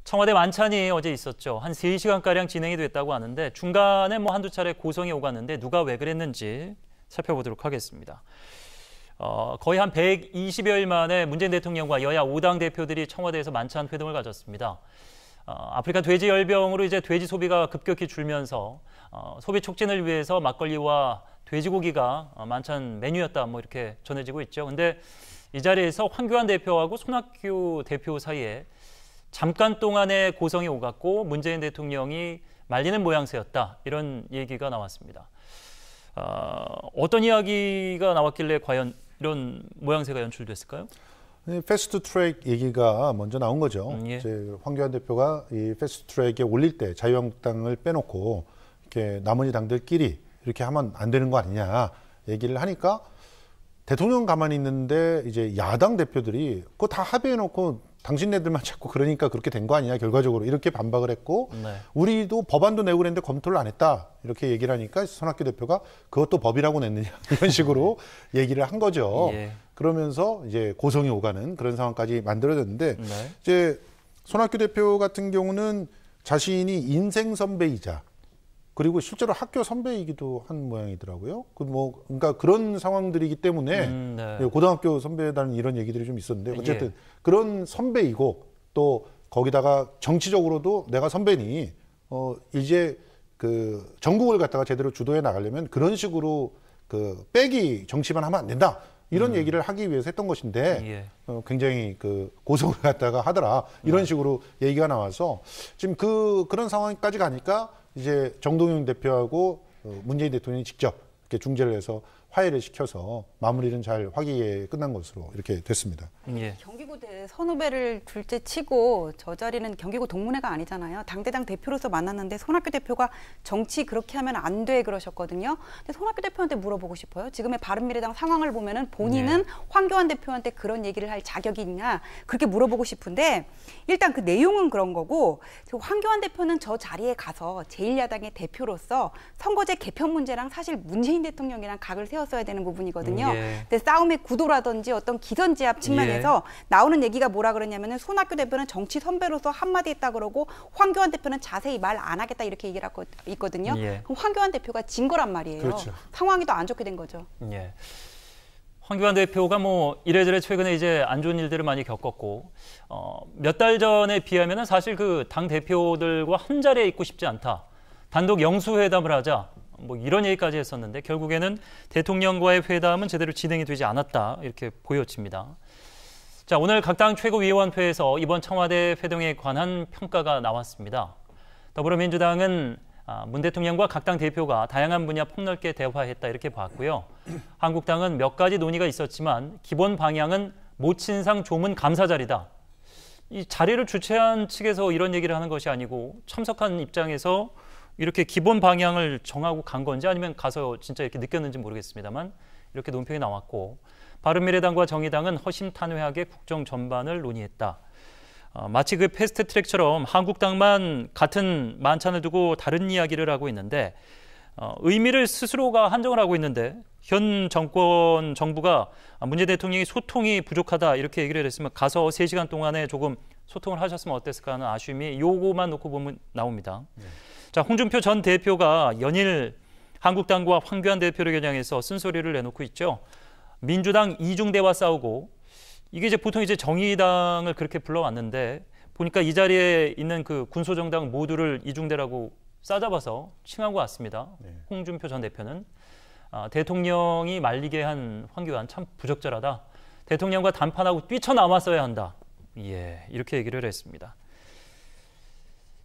청와대 만찬이 어제 있었죠. 한 3시간가량 진행이 됐다고 하는데 중간에 한두 차례 고성이 오갔는데 누가 왜 그랬는지 살펴보도록 하겠습니다. 거의 한 120여일 만에 문재인 대통령과 여야 5당 대표들이 청와대에서 만찬 회동을 가졌습니다. 아프리카 돼지 열병으로 이제 돼지 소비가 급격히 줄면서 소비 촉진을 위해서 막걸리와 돼지고기가 만찬 메뉴였다 이렇게 전해지고 있죠. 근데 이 자리에서 황교안 대표하고 손학규 대표 사이에 잠깐 동안의 고성이 오갔고 문재인 대통령이 말리는 모양새였다. 이런 얘기가 나왔습니다. 어떤 이야기가 나왔길래 과연 이런 모양새가 연출됐을까요? 패스트 트랙 얘기가 먼저 나온 거죠. 예. 이제 황교안 대표가 이 패스트 트랙에 올릴 때 자유한국당을 빼놓고 이렇게 나머지 당들끼리 이렇게 하면 안 되는 거 아니냐 얘기를 하니까 대통령 가만히 있는데 이제 야당 대표들이 그거 다 합의해놓고 당신네들만 자꾸 그러니까 그렇게 된 거 아니냐 결과적으로 이렇게 반박을 했고 네. 우리도 법안도 내고 그랬는데 검토를 안 했다 이렇게 얘기를 하니까 손학규 대표가 그것도 법이라고 냈느냐 이런 식으로 얘기를 한 거죠. 예. 그러면서 이제 고성이 오가는 그런 상황까지 만들어졌는데 네. 이제 손학규 대표 같은 경우는 자신이 인생 선배이자 그리고 실제로 학교 선배이기도 한 모양이더라고요. 그러니까 그런 상황들이기 때문에 네. 고등학교 선배라는 이런 얘기들이 좀 있었는데 어쨌든 그런 선배이고 또 거기다가 정치적으로도 내가 선배니 이제 그 전국을 갖다가 제대로 주도해 나가려면 그런 식으로 그 빼기 정치만 하면 안 된다. 이런 얘기를 하기 위해서 했던 것인데 굉장히 그 고성을 갖다가 하더라. 이런 식으로 얘기가 나와서 지금 그런 상황까지 가니까 이제 정동영 대표하고 문재인 대통령이 직접 이렇게 중재를 해서 화해를 시켜서 마무리는 잘 화기애애하게 끝난 것으로 이렇게 됐습니다. 예. 경기고대 선후배를 둘째 치고 저 자리는 경기고 동문회가 아니잖아요. 당대당 대표로서 만났는데 손학규 대표가 정치 그렇게 하면 안 돼 그러셨거든요. 근데 손학규 대표한테 물어보고 싶어요. 지금의 바른미래당 상황을 보면은 본인은 황교안 대표한테 그런 얘기를 할 자격이 있냐 그렇게 물어보고 싶은데 일단 그 내용은 그런 거고 황교안 대표는 저 자리에 가서 제1야당의 대표로서 선거제 개편 문제랑 사실 문재인 대통령이랑 각을 세웠어야 되는 부분이거든요. 근데 싸움의 구도라든지 어떤 기선제압 측면에서 나오는 얘기가 뭐라 그러냐면은 손학규 대표는 정치 선배로서 한마디 했다 그러고 황교안 대표는 자세히 말 안 하겠다 이렇게 얘기를 하고 있거든요. 그럼 황교안 대표가 진 거란 말이에요. 그렇죠. 상황이 더 안 좋게 된 거죠. 예. 황교안 대표가 이래저래 최근에 이제 안 좋은 일들을 많이 겪었고 몇 달 전에 비하면은 사실 그 당 대표들과 한 자리에 있고 싶지 않다. 단독 영수회담을 하자. 이런 얘기까지 했었는데 결국에는 대통령과의 회담은 제대로 진행이 되지 않았다. 이렇게 보여집니다. 자, 오늘 각 당 최고위원회에서 이번 청와대 회동에 관한 평가가 나왔습니다. 더불어민주당은 문 대통령과 각 당 대표가 다양한 분야 폭넓게 대화했다 이렇게 봤고요. 한국당은 몇 가지 논의가 있었지만 기본 방향은 모친상 조문 감사 자리다. 이 자리를 주최한 측에서 이런 얘기를 하는 것이 아니고 참석한 입장에서 이렇게 기본 방향을 정하고 간 건지 아니면 가서 진짜 이렇게 느꼈는지 모르겠습니다만 이렇게 논평이 나왔고 바른미래당과 정의당은 허심탄회하게 국정 전반을 논의했다. 마치 그 패스트 트랙처럼 한국당만 같은 만찬을 두고 다른 이야기를 하고 있는데 의미를 스스로가 한정을 하고 있는데 현 정부가 문재인 대통령이 소통이 부족하다 이렇게 얘기를 했으면 가서 3시간 동안에 조금 소통을 하셨으면 어땠을까 하는 아쉬움이 요거만 놓고 보면 나옵니다. 자, 홍준표 전 대표가 연일 한국당과 황교안 대표를 겨냥해서 쓴소리를 내놓고 있죠. 민주당 이중대와 싸우고 이게 이제 보통 이제 정의당을 그렇게 불러왔는데 보니까 이 자리에 있는 그 군소정당 모두를 이중대라고 싸잡아서 칭한 것 같습니다. 홍준표 전 대표는 대통령이 말리게 한 황교안 참 부적절하다. 대통령과 담판하고 뛰쳐나왔어야 한다. 이렇게 얘기를 했습니다.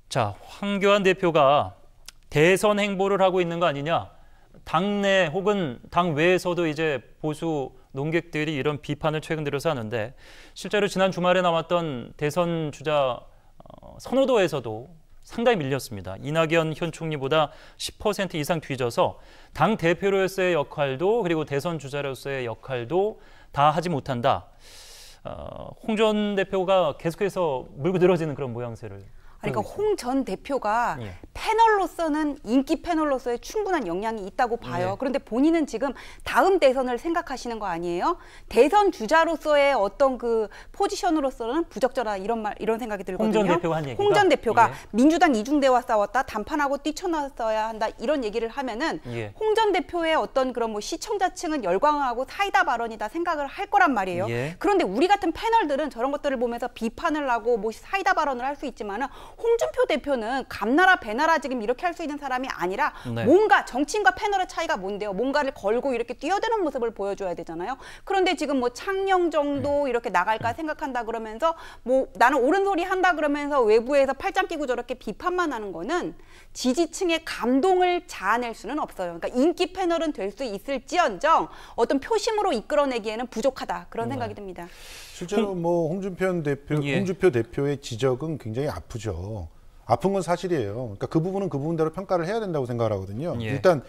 자, 황교안 대표가 대선 행보를 하고 있는 거 아니냐. 당내 혹은 당외에서도 이제 보수 논객들이 이런 비판을 최근 들어서 하는데 실제로 지난 주말에 나왔던 대선 주자 선호도에서도 상당히 밀렸습니다. 이낙연 현 총리보다 10% 이상 뒤져서 당 대표로서의 역할도 그리고 대선 주자로서의 역할도 다 하지 못한다. 홍 전 대표가 계속해서 물고 늘어지는 그런 모양새를 그러니까 홍 전 대표가 예. 패널로서는 인기 패널로서의 충분한 역량이 있다고 봐요. 예. 그런데 본인은 지금 다음 대선을 생각하시는 거 아니에요? 대선 주자로서의 어떤 그 포지션으로서는 부적절하다 이런 생각이 들거든요. 홍 전 대표가 한 얘기가? 홍 전 대표가 예. 민주당 이중대와 싸웠다, 단판하고 뛰쳐나왔어야 한다 이런 얘기를 하면은 예. 홍 전 대표의 어떤 그런 뭐 시청자층은 열광하고 사이다 발언이다 생각을 할 거란 말이에요. 예. 그런데 우리 같은 패널들은 저런 것들을 보면서 비판을 하고 뭐 사이다 발언을 할 수 있지만은 홍준표 대표는 감나라 배나라 지금 이렇게 할 수 있는 사람이 아니라 네. 뭔가 정치인과 패널의 차이가 뭔데요? 뭔가를 걸고 이렇게 뛰어드는 모습을 보여줘야 되잖아요. 그런데 지금 뭐 창녕 정도 이렇게 나갈까 생각한다 그러면서 뭐 나는 옳은 소리 한다 그러면서 외부에서 팔짱 끼고 저렇게 비판만 하는 거는 지지층의 감동을 자아낼 수는 없어요. 그러니까 인기 패널은 될 수 있을지언정 어떤 표심으로 이끌어내기에는 부족하다 그런 생각이 듭니다. 실제로 뭐 홍준표 대표의 지적은 굉장히 아프죠. 아픈 건 사실이에요. 그러니까 그 부분은 그 부분대로 평가를 해야 된다고 생각을 하거든요. 예. 일단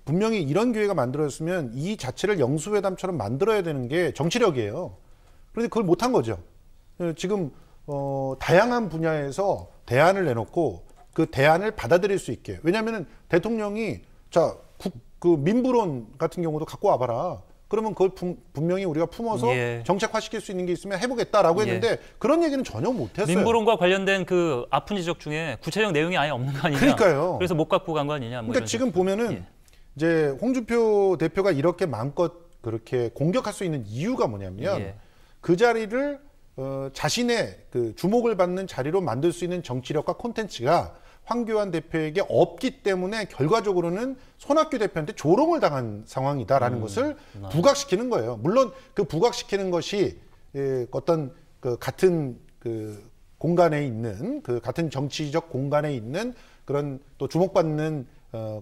분명히 이런 기회가 만들어졌으면 이 자체를 영수회담처럼 만들어야 되는 게 정치력이에요. 그런데 그걸 못한 거죠. 지금 다양한 분야에서 대안을 내놓고 그 대안을 받아들일 수 있게. 왜냐하면 대통령이 그 민부론 같은 경우도 갖고 와봐라. 그러면 그걸 분명히 우리가 품어서 예. 정책화시킬 수 있는 게 있으면 해보겠다라고 했는데 예. 그런 얘기는 전혀 못했어요. 민부론과 관련된 그 아픈 지적 중에 구체적 내용이 아예 없는 거 아니냐. 그러니까요. 그래서 못 갖고 간 거 아니냐. 뭐 그러니까 지금 보면은 예. 이제 홍준표 대표가 이렇게 마음껏 그렇게 공격할 수 있는 이유가 뭐냐면 예. 그 자리를 자신의 그 주목을 받는 자리로 만들 수 있는 정치력과 콘텐츠가 황교안 대표에게 없기 때문에 결과적으로는 손학규 대표한테 조롱을 당한 상황이다라는 것을 부각시키는 거예요. 물론 그 부각시키는 것이 어떤 그 같은 그 공간에 있는 그 같은 정치적 공간에 있는 그런 또 주목받는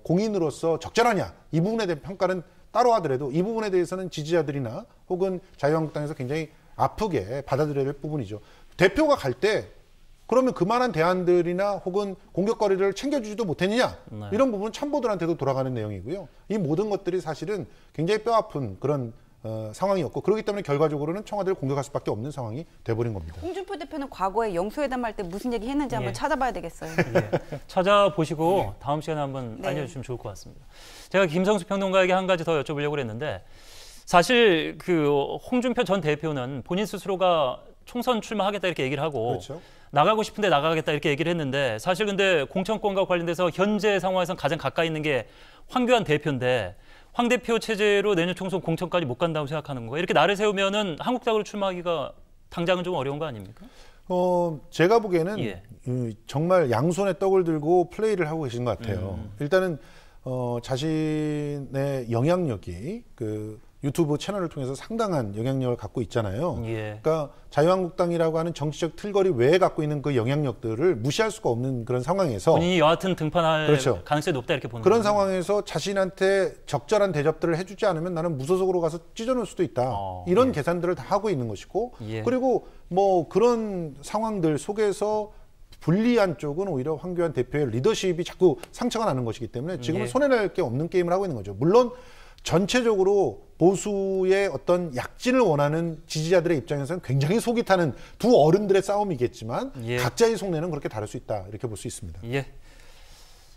공인으로서 적절하냐 이 부분에 대한 평가는 따로 하더라도 이 부분에 대해서는 지지자들이나 혹은 자유한국당에서 굉장히 아프게 받아들여야 될 부분이죠. 대표가 갈 때 그러면 그만한 대안들이나 혹은 공격거리를 챙겨주지도 못했느냐 네. 이런 부분은 참모들한테도 돌아가는 내용이고요. 이 모든 것들이 사실은 굉장히 뼈아픈 그런 상황이었고 그렇기 때문에 결과적으로는 청와대를 공격할 수밖에 없는 상황이 돼버린 겁니다. 홍준표 대표는 과거에 영수회담 할 때 무슨 얘기 했는지 한번 예. 찾아봐야 되겠어요. 예. 찾아보시고 다음 시간에 한번 네. 알려주시면 좋을 것 같습니다. 제가 김성수 평론가에게 한 가지 더 여쭤보려고 했는데 사실 그 홍준표 전 대표는 본인 스스로가 총선 출마하겠다 이렇게 얘기를 하고 그렇죠. 나가고 싶은데 나가겠다 이렇게 얘기를 했는데 사실 근데 공천권과 관련돼서 현재 상황에서 가장 가까이 있는 게 황교안 대표인데 황 대표 체제로 내년 총선 공천까지 못 간다고 생각하는 거예요. 이렇게 나를 세우면은 한국당으로 출마하기가 당장은 좀 어려운 거 아닙니까? 제가 보기에는 예. 정말 양손에 떡을 들고 플레이를 하고 계신 것 같아요. 일단은 자신의 영향력이 그 유튜브 채널을 통해서 상당한 영향력을 갖고 있잖아요. 예. 그러니까 자유한국당이라고 하는 정치적 틀거리 외에 갖고 있는 그 영향력들을 무시할 수가 없는 그런 상황에서 본인이 여하튼 등판할 그렇죠. 가능성이 높다 이렇게 보는 그런 거예요. 상황에서 자신한테 적절한 대접들을 해주지 않으면 나는 무소속으로 가서 찢어놓을 수도 있다. 이런 예. 계산들을 다 하고 있는 것이고 예. 그리고 뭐 그런 상황들 속에서 불리한 쪽은 오히려 황교안 대표의 리더십이 자꾸 상처가 나는 것이기 때문에 지금은 예. 손해낼 게 없는 게임을 하고 있는 거죠. 물론 전체적으로 보수의 어떤 약진을 원하는 지지자들의 입장에서는 굉장히 속이 타는 두 어른들의 싸움이겠지만 예. 각자의 속내는 그렇게 다를 수 있다 이렇게 볼 수 있습니다. 예.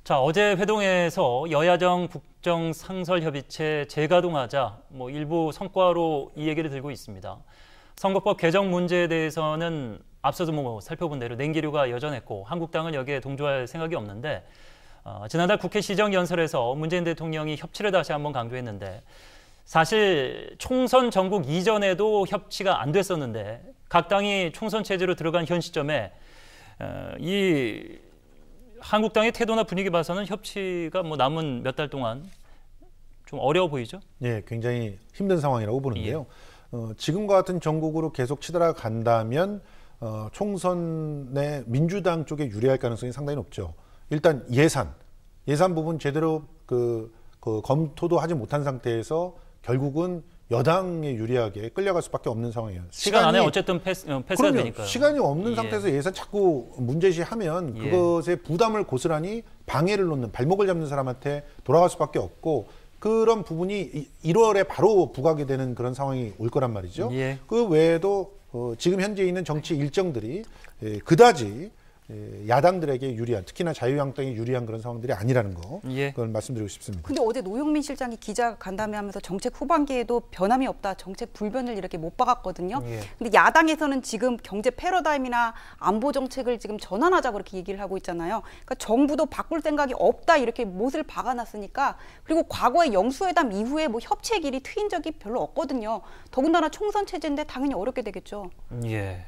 자, 어제 회동에서 여야정 국정상설협의체 재가동하자 뭐 일부 성과로 이 얘기를 들고 있습니다. 선거법 개정 문제에 대해서는 앞서도 뭐 살펴본 대로 냉기류가 여전했고 한국당은 여기에 동조할 생각이 없는데 지난달 국회 시정연설에서 문재인 대통령이 협치를 다시 한번 강조했는데 사실 총선 전국 이전에도 협치가 안 됐었는데 각 당이 총선 체제로 들어간 현 시점에 이 한국당의 태도나 분위기 봐서는 협치가 뭐 남은 몇 달 동안 좀 어려워 보이죠? 예, 굉장히 힘든 상황이라고 보는데요. 지금과 같은 정국으로 계속 치달아간다면 총선의 민주당 쪽에 유리할 가능성이 상당히 높죠. 일단 예산 부분 제대로 그 검토도 하지 못한 상태에서 결국은 여당에 유리하게 끌려갈 수밖에 없는 상황이에요. 시간 안에 어쨌든 패스가 되니까요. 시간이 없는 예. 상태에서 예산 자꾸 문제시하면 예. 그것에 부담을 고스란히 방해를 놓는 발목을 잡는 사람한테 돌아갈 수밖에 없고 그런 부분이 1월에 바로 부각이 되는 그런 상황이 올 거란 말이죠. 예. 그 외에도 지금 현재 있는 정치 일정들이 그다지 야당들에게 유리한, 특히나 자유한국당에 유리한 그런 상황들이 아니라는 거, 예. 그걸 말씀드리고 싶습니다. 근데 어제 노영민 실장이 기자 간담회 하면서 정책 후반기에도 변함이 없다, 정책 불변을 이렇게 못 박았거든요. 예. 근데 야당에서는 지금 경제 패러다임이나 안보 정책을 지금 전환하자고 그렇게 얘기를 하고 있잖아요. 그러니까 정부도 바꿀 생각이 없다 이렇게 못을 박아놨으니까, 그리고 과거에 영수회담 이후에 뭐 협치의 길이 트인 적이 별로 없거든요. 더군다나 총선 체제인데 당연히 어렵게 되겠죠. 예.